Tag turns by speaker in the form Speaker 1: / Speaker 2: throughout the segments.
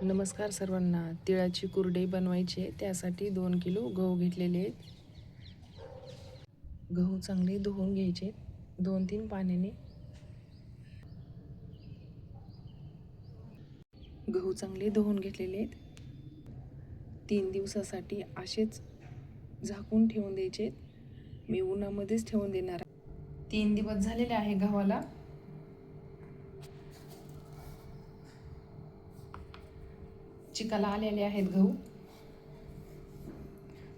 Speaker 1: नमस्कार सर्वांना. तिळाची कुरडई बनवायची आहे. त्यासाठी 2 किलो गहू घेतलेले आहेत. गहू चांगले धुवून घ्यायचे 2-3 पाण्याने. गहू चांगले धुवून घेतलेले आहेत. 3 दिवसासाठी असेच झाकून ठेवून द्यायचे. मी उन्हामध्येच ठेवून देणार. 3 दिवस झालेले आहे गव्हाला. चिकाला आलेले आहेत गहू.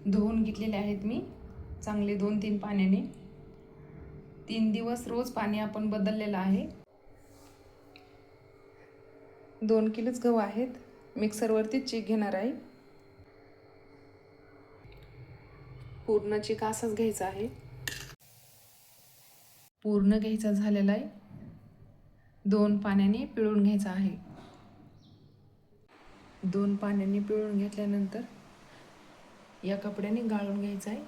Speaker 1: धुवून घेतलेले आहेत मी चांगले 2-3 पाण्याने. 3 दिवस रोज पाणी आपण बदललेलं आहे. 2 किलोच गहू आहेत. मिक्सरवरती चीक घेणार आहे. पूर्ण चीक असाच घ्यायचा आहे. पूर्ण घ्यायचा झालेला आहे. 2 पाण्याने पिळून घ्यायचा आहे. 2 पाण्याने पिळून घेतल्यानंतर या कपड्याने गाळून घ्यायचा आहे.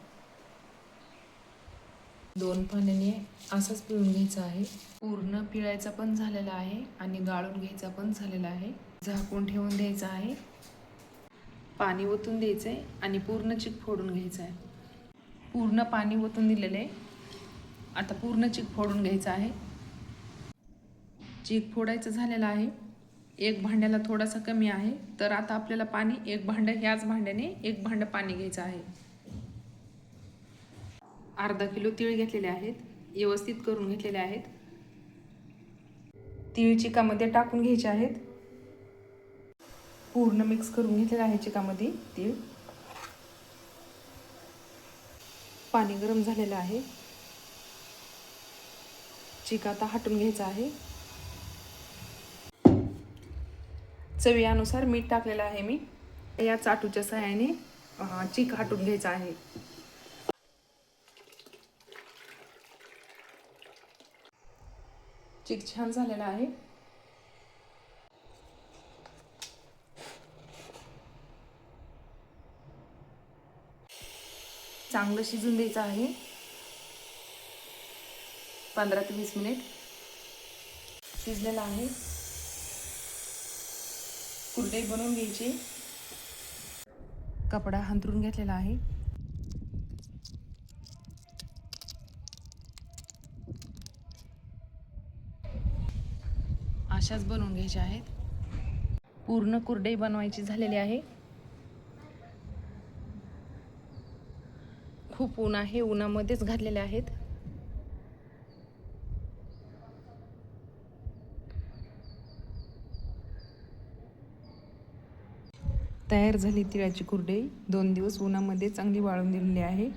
Speaker 1: 2 पाण्याने असंच पिळून घ्यायचं आहे. पूर्ण पिळायचा पण झालेला आहे आणि गाळून घ्यायचा पण झालेला आहे. झाकून ठेवून द्यायचं आहे. पाणी ओतून द्यायचं आहे आणि पूर्ण चीक फोडून घ्यायचा आहे. पूर्ण पाणी ओतून दिलेलं आहे. आता पूर्ण चीक फोडून घ्यायचा आहे. चीक फोडायचं झालेलं आहे. एक भांड्याला थोडासा कमी आहे, तर आता आपल्याला पाणी एक भांडं, ह्याच भांड्याने एक भांडं पाणी घ्यायचं आहे. अर्धा किलो तीळ घेतलेले आहेत. व्यवस्थित करून घेतलेले आहेत. तीळ चिकामध्ये टाकून घ्यायचे आहेत. पूर्ण मिक्स करून घेतलेलं आहे चिकामध्ये तीळ. पाणी गरम झालेलं आहे. चिक आता हटून घ्यायचा आहे. चवीनुसार मीठ टाकलेलं आहे मी. या चाटूच्या सहाय्याने चिक हटून घ्यायचा आहे. चिक छान झालेला आहे. चांगलं शिजून द्यायचं आहे. 15 ते 20 मिनिट शिजलेलं आहे. कुरडई बनवून घ्यायची. कपडा अंथरून घेतलेला आहे. अशाच बनवून घ्यायच्या आहेत. पूर्ण कुरडई बनवायची झालेली आहे. खूप ऊन आहे. उन्हामध्येच घातलेले आहेत. तयार झाली तिळाची कुरडई. 2 दिवस उन्हामध्ये चांगली वाळून दिलेली आहे.